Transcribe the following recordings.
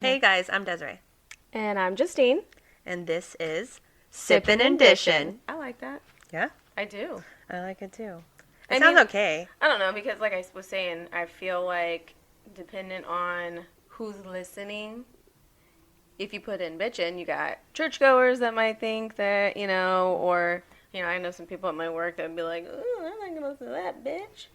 Hey guys, I'm Desiree. And I'm Justine. And this is Sippin' Sippin' and and Dishin. Dishin. I like that. Yeah, I do. I like it too. It I sounds mean, okay. I don't know, because like I was saying, I feel like dependent on who's listening, if you put in bitchin', you got churchgoers that might think that, or, I know some people at my work that would be like, ooh, I'm not going to listen to that bitch,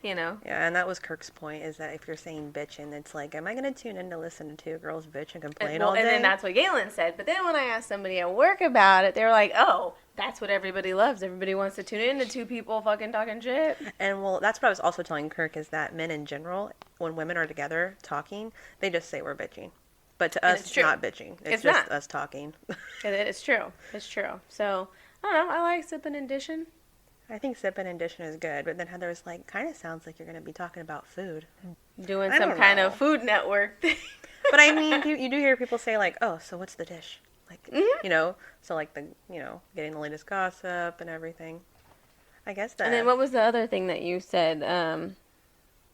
you know. Yeah, and that was Kirk's point, is that if you're saying bitchin', it's like, am I going to tune in to listen to two girls bitch and complain all And then day? that's what Galen said. But then when I asked somebody at work about it, they were like, oh, that's what everybody loves. Everybody wants to tune in to two people fucking talking shit. And well, that's what I was also telling Kirk, is that men in general, when women are together talking, they just say we're bitching. But to us, it's not bitching. It's just not. us talking. It's true. It's true. So, I don't know. I like Sippin' and Dishin'. I think Sippin' and Dishin' is good, but then Heather was like, kind of sounds like you're going to be talking about food. Doing I some don't kind know. of Food Network thing. But I mean, you do hear people say like, "Oh, so what's the dish?" Like, Mm-hmm. so like getting the latest gossip and everything. I guess that. And then what was the other thing that you said?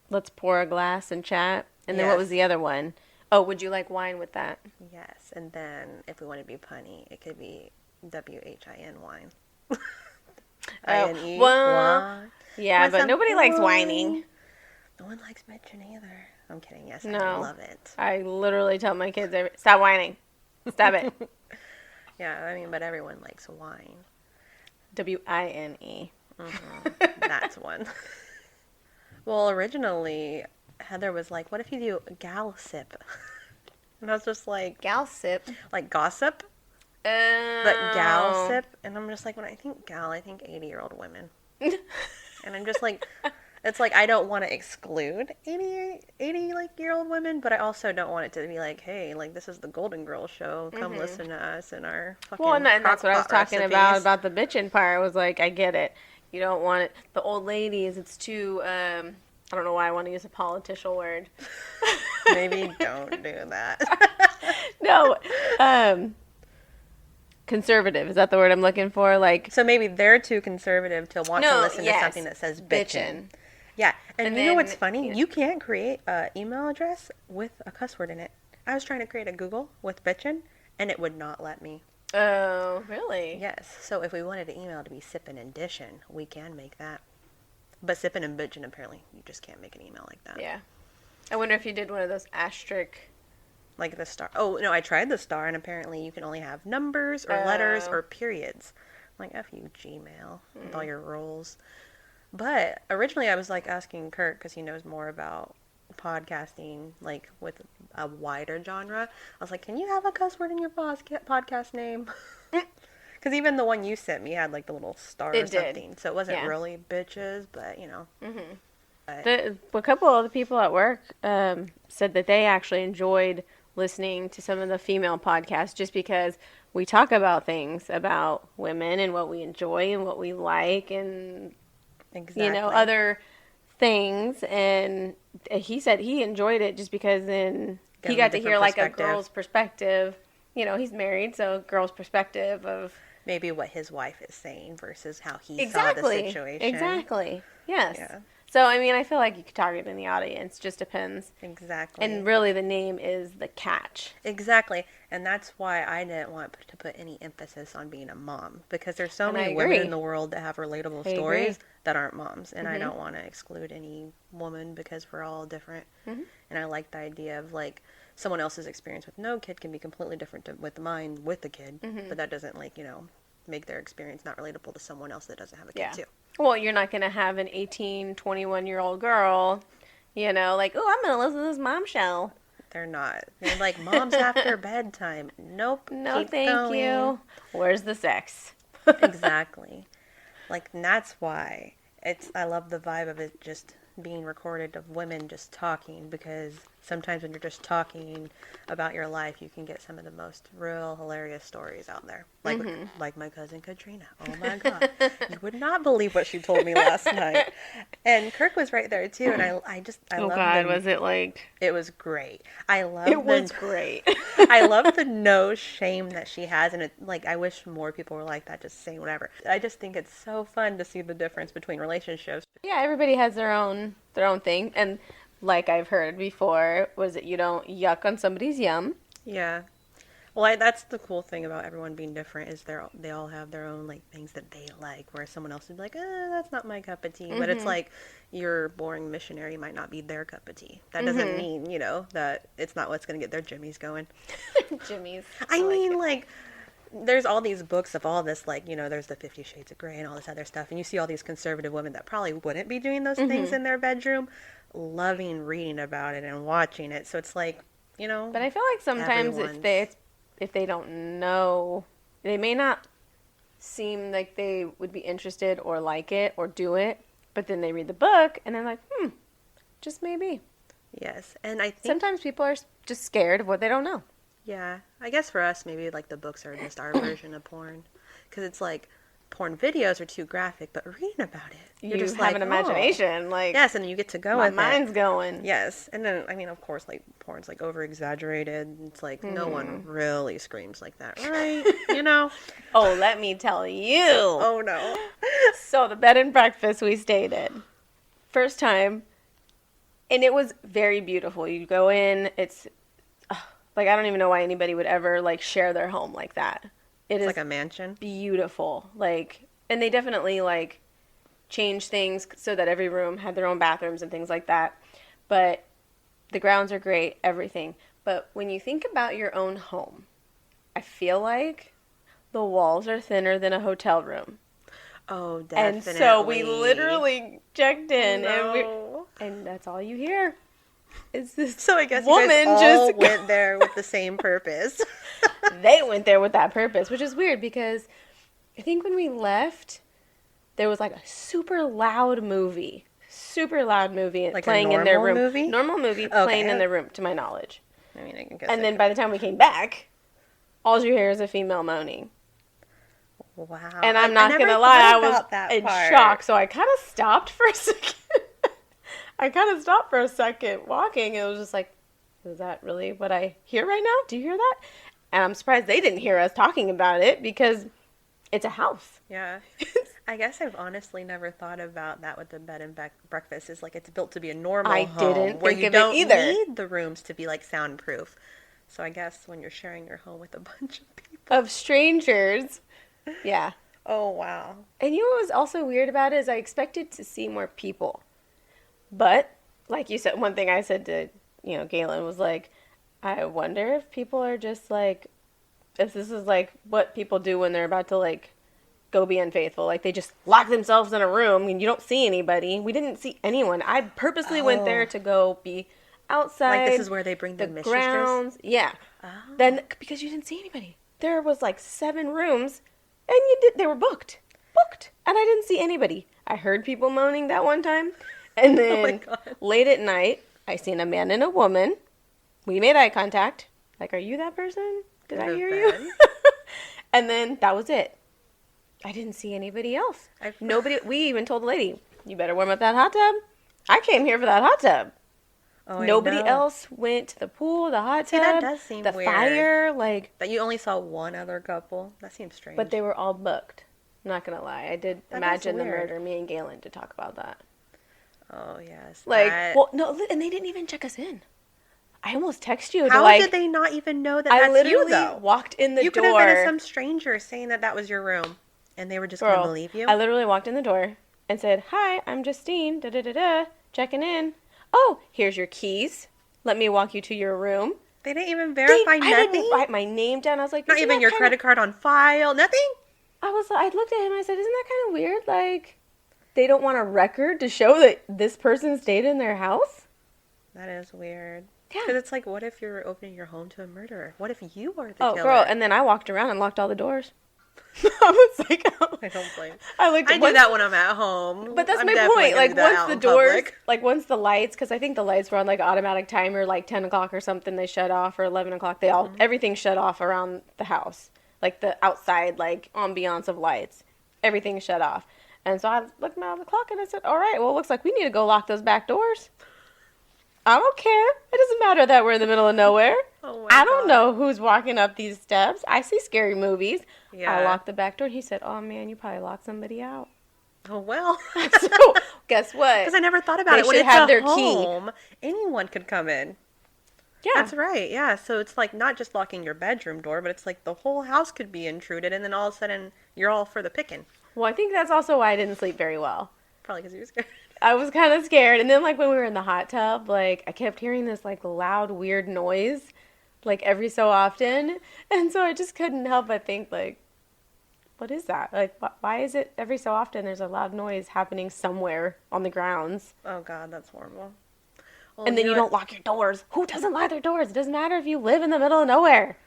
Let's pour a glass and chat. And then what was Yes. the other one? Oh, would you like wine with that? Yes, and then if we want to be punny, it could be WHIN wine. Oh, INE well, wine. yeah, Want but some nobody likes whining. wine? No one likes bitching either. I'm kidding. Yes, I No. love it. I literally tell my kids, stop whining. Stop it. Yeah, I mean, but everyone likes wine. WINE. That's one. Well, originally, Heather was like, what if you do gal sip? And I was just Gal sip. like gossip, but gal Oh. sip. And I'm just like, when I think gal, I think 80-year-old women. And I'm just like, it's like, I don't want to exclude 80 like year old women, but I also don't want it to be like, hey, like this is the Golden Girls show. Come listen to us and our fucking Well, and that's what I was talking recipes. about the bitching part. I was like, I get it. You don't want it. The old ladies, it's too, I don't know why I want to use a political word. Maybe don't do that. No, conservative. Is that the word I'm looking for? Like, So maybe they're too conservative to want to no, listen to yes, something that says bitchin'. bitchin'. Yeah, and And you know then, what's funny? You can't create an email address with a cuss word in it. I was trying to create a Google with bitchin', and it would not let me. Oh, really? Yes, so if we wanted an email to be sippin' and dishin', we can make that. But sippin' and bitchin', apparently, you just can't make an email like that. Yeah. I wonder if you did one of those asterisk. Like the star. Oh, no, I tried the star, and apparently you can only have numbers or letters Oh. or periods. I'm like, F you, Gmail, with all your rules. But originally I was like asking Kurt, because he knows more about podcasting, like with a wider genre. I was like, can you have a cuss word in your podcast name? Because even the one you sent me had like the little star or It did. something. So it wasn't Yeah. really bitches, but Mm-hmm. But A couple of the people at work said that they actually enjoyed listening to some of the female podcasts just because we talk about things about women and what we enjoy and what we like and exactly. other things. And he said he enjoyed it just because then Give he him a got to hear different like a perspective. girl's perspective. He's married, so girl's perspective of Maybe what his wife is saying versus how he exactly saw the situation. exactly yes. Yeah. So I mean, I feel like you could target in the audience. Just depends. Exactly. And really, the name is the catch. Exactly. And that's why I didn't want to put any emphasis on being a mom. Because there's so And I many women agree. in the world that have relatable I stories agree. that aren't moms. And I don't want to exclude any woman because we're all different. And I like the idea of like someone else's experience with no kid can be completely different with mine with the kid. But that doesn't like, make their experience not relatable to someone else that doesn't have a kid Yeah. too. Well, you're not going to have an 18, 21-year-old girl, like, oh, I'm going to listen to this mom show. They're not. They're like, mom's after bedtime. Nope. No, Keep thank going. you. Where's the sex? Exactly. Like, and that's why I love the vibe of it just being recorded of women just talking, because sometimes when you're just talking about your life, you can get some of the most real hilarious stories out there. Like my cousin Katrina. Oh my God. You would not believe what she told me last night. And Kirk was right there too, and I Oh, love God, the, was it like... it was great. I love It was great. I love the no shame that she has, and it like I wish more people were like that, just saying whatever. I just think it's so fun to see the difference between relationships. Yeah, everybody has their own thing. And like I've heard before, was that you don't yuck on somebody's yum. Yeah. Well, that's the cool thing about everyone being different is they all have their own like things that they like, where someone else would be like, that's not my cup of tea. But it's Mhm. like your boring missionary might not be their cup of tea. That doesn't Mhm. mean that it's not what's gonna get their jimmies going. Jimmy's. I I like mean, it. like there's all these books of all this, like there's the 50 Shades of Grey and all this other stuff, and you see all these conservative women that probably wouldn't be doing those things Mhm. in their bedroom, loving reading about it and watching it. So it's like, But I feel like sometimes everyone's. if they don't know, they may not seem like they would be interested or like it or do it, but then they read the book and they're like, just maybe. Yes, and I think, Sometimes people are just scared of what they don't know. yeah, I guess for us, maybe like the books are just our version of porn. Because it's like porn videos are too graphic, but reading about it, you're You just have like, an oh. imagination, like Yes, and you get to go my with it. mind's going. Yes, and then, I mean, of course, like, porn's like over exaggerated. It's like no one Hmm. really screams like that, right? You know? Oh, let me tell you. Oh no. So the bed and breakfast we stayed in, first time, and it was very beautiful. You go in, it's like I don't even know why anybody would ever like share their home like that. It It's like is a mansion. beautiful. Like, and they definitely like changed things so that every room had their own bathrooms and things like that. But the grounds are great, everything. But when you think about your own home, I feel like the walls are thinner than a hotel room. Oh, And so we definitely. literally checked in No. and that's all you hear is this So I guess you guys woman all just went there with the same purpose. they went there with that purpose, which is weird because I think when we left there was like a super loud movie Like a playing in their normal room. movie? Normal movie playing in Okay. their room, to my knowledge. I mean, I can guess And it then could. by the time we came back, all you hear is a female moaning. Wow. And I'm I not never gonna lie, thought I was about that in part. shock. So I kind of stopped for a second. I kind of stopped for a second walking. It was just like, is that really what I hear right now? Do you hear that? And I'm surprised they didn't hear us talking about it because it's a house. Yeah. I guess I've honestly never thought about that with the bed and breakfast. Is like it's built to be a normal I home didn't where think you of it don't either. need the rooms to be like soundproof. So I guess when you're sharing your home with a bunch of people. Of strangers. Yeah. Oh, wow. And you know what was also weird about it is I expected to see more people. But, like you said, one thing I said to, Galen was like, I wonder if people are just like, if this is like what people do when they're about to like go be unfaithful. Like they just lock themselves in a room and you don't see anybody. We didn't see anyone. I purposely went there Oh, to go be like this outside, is where they bring the their mistresses? grounds. Yeah. Oh. Then because you didn't see anybody. There was like 7 rooms and they were booked. Booked. And I didn't see anybody. I heard people moaning that one time. And Oh my then God. late at night, I seen a man and a woman. We made eye contact. Like, are you that person? Did Could I have hear you? been. And then that was it. I didn't see anybody else. I've, Nobody. We even told the lady, "You better warm up that hot tub." I came here for that hot tub. oh, I Nobody know. else went to the pool, the hot See, that tub, does seem the weird. fire. Like, That you only saw one other couple? That seems strange. but they were all booked. I'm not gonna lie. I did That is imagine the weird. murder. Me and Galen to talk about that. Oh, yes. Like, That... well, no, and they didn't even check us in. I almost text you to How like. did they not even know that I that's you, literally though? walked in the You could door. have been some stranger saying that that was your room, and they were just going to Girl, believe you. I literally walked in the door and said, "Hi, I'm Justine. Da da da da. Checking in. Oh, here's your keys. Let me walk you to your room." They didn't even They, verify I nothing. didn't write my name down. I was like, Not "Isn't even that your kinda-" credit card on file. Nothing. I looked at him. And I said, "Isn't that kind of weird? Like, they don't want a record to show that this person stayed in their house." That is weird. Yeah. Because it's like, what if you're opening your home to a murderer? What if you are the Oh, killer? girl! And then I walked around and locked all the doors. I was like, I don't blame. I looked. I do that when I'm at home. But that's I'm my definitely point. gonna Like do that once out the in doors, public. like once the lights, because I think the lights were on like automatic timer, like 10 o'clock or something. They shut off or 11 o'clock. They all everything shut off around the house, like the outside like ambiance of lights. Everything shut off. And so I looked at the clock and I said, "All right, well, it looks like we need to go lock those back doors." I don't care. It doesn't matter that we're in the middle of nowhere. Oh my I don't God. know who's walking up these steps. I see scary movies. Yeah. I locked the back door. He said, "Oh man, you probably locked somebody out." Oh well. So guess what? Because I never thought about They it. When should it's have a their key. home, anyone could come in. Yeah. That's right. Yeah. So it's like not just locking your bedroom door, but it's like the whole house could be intruded, and then all of a sudden you're all for the picking. Well, I think that's also why I didn't sleep very well. Probably because you're scared. I was kind of scared. And then, like, when we were in the hot tub, like, I kept hearing this, like, loud, weird noise, like, every so often. And so I just couldn't help but think, like, what is that? Like, why is it every so often there's a loud noise happening somewhere on the grounds? Oh God, that's horrible. Well, And then you know don't lock your doors. Who doesn't lock their doors? It doesn't matter if you live in the middle of nowhere.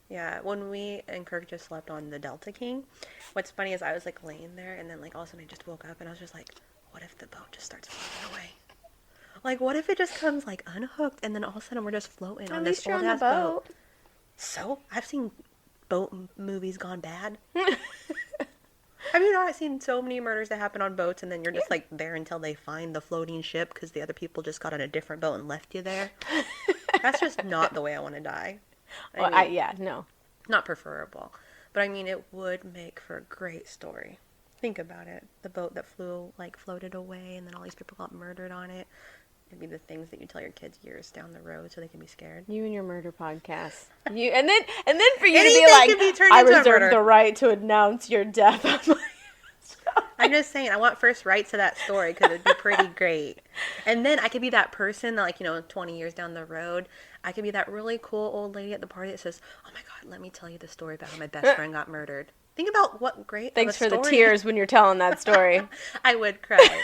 Yeah, when we and Kirk just slept on the Delta King, what's funny is I was like laying there, and then like all of a sudden I just woke up, and I was just like, what if the boat just starts floating away? Like, what if it just comes like unhooked, and then all of a sudden we're just floating on At this least you're old on the ass boat? So I've seen movies gone bad. Have you not seen so many murders that happen on boats, and then you're just like there until they find the floating ship because the other people just got on a different boat and left you there? That's just not the way I want to die. Well, mean, no. not preferable, but I mean it would make for a great story. Think about it. The boat that floated away, and then all these people got murdered on it. It'd be the things that you tell your kids years down the road so they can be scared. You and your murder podcast. You and then for you Anything to be like, can be turned I into a reserve murder. the right to announce your death on my show. I'm just saying, I want first right to that story because it'd be pretty great. And then I could be that person that, like, 20 years down the road, I could be that really cool old lady at the party that says, oh my God, let me tell you the story about how my best friend got murdered. Think about what great Thanks for story. the tears when you're telling that story. I would cry.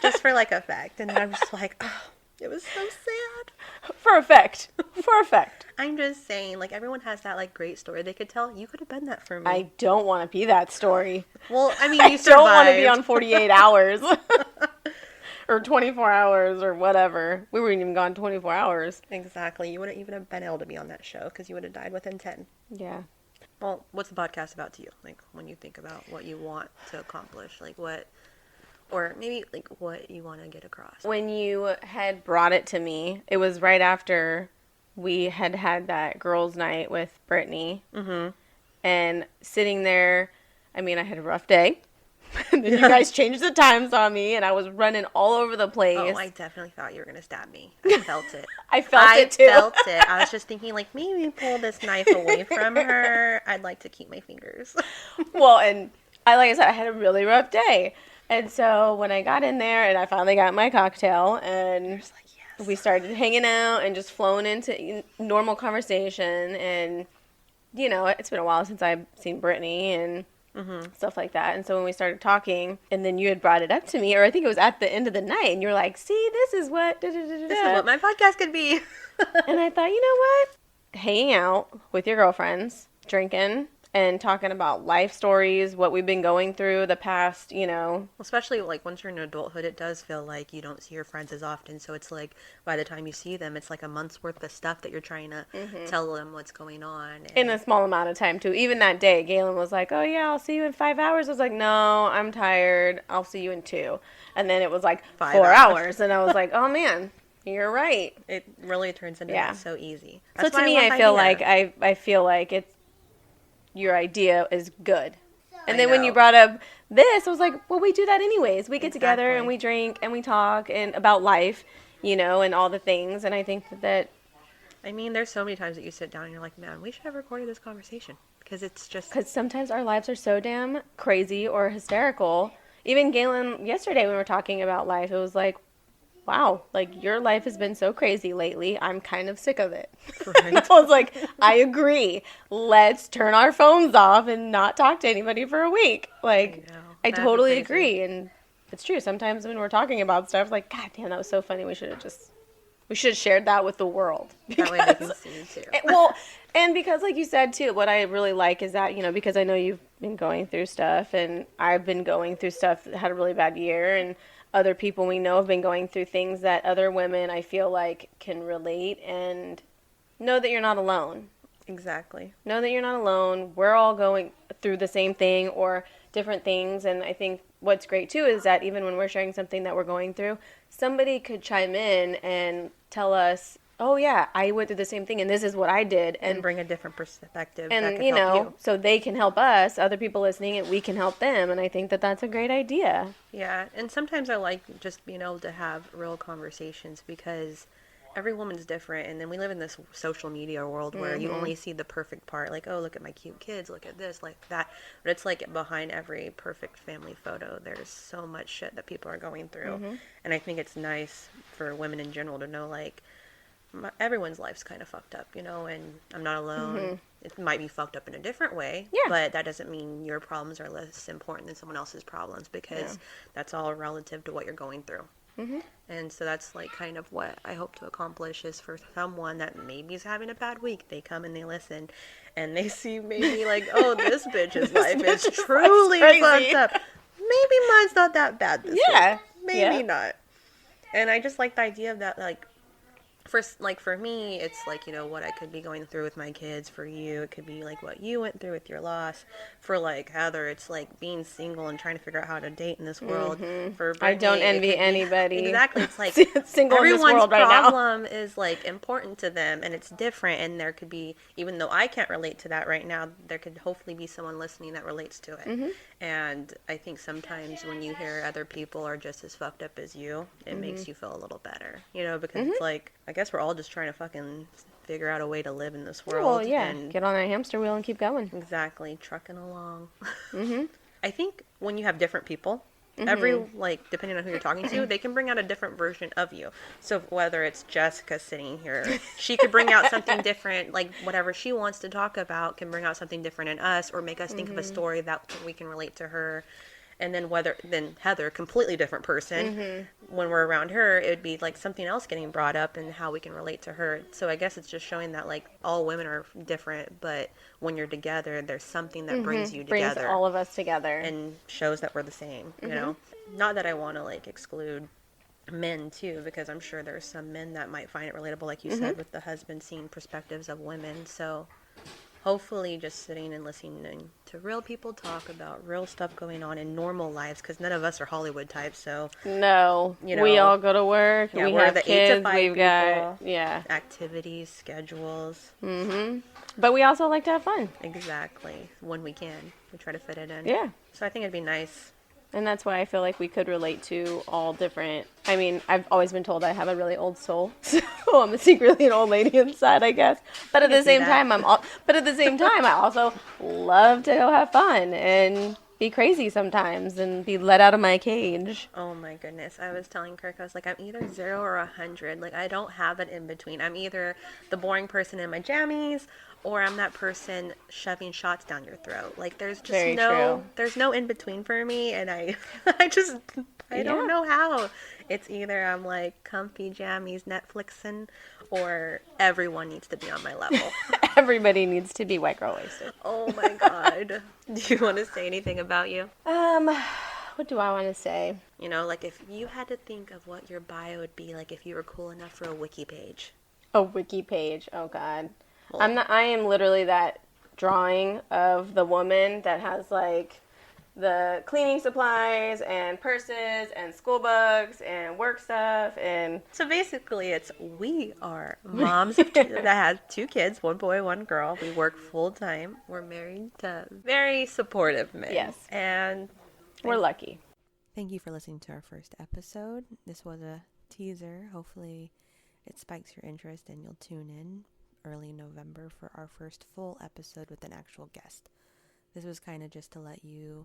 Just for, like, effect. And I'm just like, oh, it was so sad. For effect. For effect. I'm just saying, like, everyone has that, like, great story they could tell. You could have been that for me. I don't want to be that story. Well, I mean, I you survived. don't want to be on 48 hours. Or 24 hours or whatever. We weren't even gone 24 hours. Exactly. You wouldn't even have been able to be on that show because you would have died within 10. Yeah. Well, what's the podcast about to you? Like, when you think about what you want to accomplish, like what, or maybe like what you want to get across. When you had brought it to me, it was right after we had that girls' night with Brittany. Mm-hmm. And sitting there, I mean, I had a rough day. And then you guys changed the times on me, and I was running all over the place. Oh, I definitely thought you were going to stab me. I felt it. I felt it, too. I felt it. I was just thinking, like, maybe pull this knife away from her. I'd like to keep my fingers. Well, and like I said, I had a really rough day. And so when I got in there, and I finally got my cocktail, and Like, yes. we started hanging out and just flowing into normal conversation. And, it's been a while since I've seen Brittany and stuff like that. And so when we started talking, and then you had brought it up to me, or I think it was at the end of the night, and you're like, see, this is what This is what my podcast could be. And I thought, you know what? Hanging out with your girlfriends, drinking, and talking about life stories, what we've been going through the past, Especially, like, once you're in adulthood, it does feel like you don't see your friends as often. So it's like, by the time you see them, it's like a month's worth of stuff that you're trying to tell them what's going on. In a small amount of time, too. Even that day, Galen was like, oh, yeah, I'll see you in 5 hours. I was like, no, I'm tired. I'll see you in 2. And then it was like 5 4 hours. hours. And I was like, oh, man, you're right. It really turns into that so easy. So That's to why me, love I feel idea. like I feel like it's your idea is good. And I then when know. you brought up this, I was like, well, we do that anyways. We get together Exactly. and we drink and we talk and about life, and all the things. And I think that I mean, there's so many times that you sit down and you're like, man, we should have recorded this conversation. Because it's just... because sometimes our lives are so damn crazy or hysterical. Even Galen, yesterday when we were talking about life, it was like, wow, like your life has been so crazy lately. I'm kind of sick of it. Right. I was like, I agree. Let's turn our phones off and not talk to anybody for a week. Like, I know. I That'd be totally crazy. agree. And it's true. Sometimes when we're talking about stuff, like, God damn, that was so funny. We should have shared that with the world. That way they can see, too. Well, and because, like you said, too, what I really like is that, because I know you've been going through stuff, and I've been going through stuff that had a really bad year, and other people we know have been going through things that other women, I feel like, can relate and know that you're not alone. Exactly. Know that you're not alone. We're all going through the same thing or different things, and I think what's great, too, is that even when we're sharing something that we're going through, somebody could chime in and tell us, oh, yeah, I went through the same thing, and this is what I did. And bring a different perspective that And, could help you. so they can help us, other people listening, and we can help them, and I think that that's a great idea. Yeah, and sometimes I like just being able to have real conversations because every woman's different, and then we live in this social media world where you only see the perfect part, like, oh, look at my cute kids, look at this, like that. But it's like behind every perfect family photo, there's so much shit that people are going through. And I think it's nice for women in general to know, like, everyone's life's kind of fucked up, and I'm not alone. It might be fucked up in a different way, Yeah. but that doesn't mean your problems are less important than someone else's problems, because that's all relative to what you're going through. And so that's like kind of what I hope to accomplish, is for someone that maybe is having a bad week, they come and they listen and they see maybe like, oh, this bitch's life is truly fucked up. Maybe mine's not that bad this week. Maybe not. And I just like the idea of that, like, for me, it's like, what I could be going through with my kids. For you, it could be like what you went through with your loss. For like Heather, it's like being single and trying to figure out how to date in this world. For Brittany, I don't envy anybody. Exactly. It's like single in this everyone's world right now. problem is like important to them, and it's different. And there could be, even though I can't relate to that right now, there could hopefully be someone listening that relates to it. And I think sometimes when you hear other people are just as fucked up as you, it makes you feel a little better, because it's like, I guess we're all just trying to fucking figure out a way to live in this world. Well, yeah. And get on that hamster wheel and keep going. Exactly. Trucking along. I think when you have different people, every, like, depending on who you're talking to, they can bring out a different version of you. So whether it's Jessica sitting here, she could bring out something different, like whatever she wants to talk about can bring out something different in us, or make us think of a story that we can relate to her. And then Heather, completely different person. When we're around her, it would be like something else getting brought up and how we can relate to her. So I guess it's just showing that, like, all women are different, but when you're together, there's something that brings you together. Brings all of us together. And shows that we're the same, Not that I want to, like, exclude men, too, because I'm sure there's some men that might find it relatable, like you said, with the husband seeing perspectives of women. So hopefully just sitting and listening to real people talk about real stuff going on in normal lives, because none of us are Hollywood types, so no, we all go to work, we we're have the kids, 8 to 5 we've got activities, schedules. But we also like to have fun. Exactly. When we can, we try to fit it in. Yeah. So I think it'd be nice. And that's why I feel like we could relate to all different. I mean, I've always been told I have a really old soul, so I'm secretly an old lady inside, I guess. But at the same time, I also love to go have fun and be crazy sometimes and be let out of my cage. Oh my goodness. I was telling Kirk, I was like, I'm either 0 or 100. Like, I don't have it in between. I'm either the boring person in my jammies, or I'm that person shoving shots down your throat. Like, there's just there's no in between for me, and I don't know how. It's either I'm like comfy jammies Netflixing, or everyone needs to be on my level. Everybody needs to be white girl wasted. Oh my God. Do you want to say anything about you? What do I want to say? Like, if you had to think of what your bio would be like if you were cool enough for a wiki page. A wiki page. Oh God. I am literally that drawing of the woman that has like the cleaning supplies and purses and school bugs and work stuff. And so basically we are moms that have 2 kids, 1 boy, 1 girl. We work full time. We're married to very supportive men. Yes. And we're lucky. Thank you for listening to our first episode. This was a teaser. Hopefully it spikes your interest and you'll tune in early November for our first full episode with an actual guest. This was kind of just to let you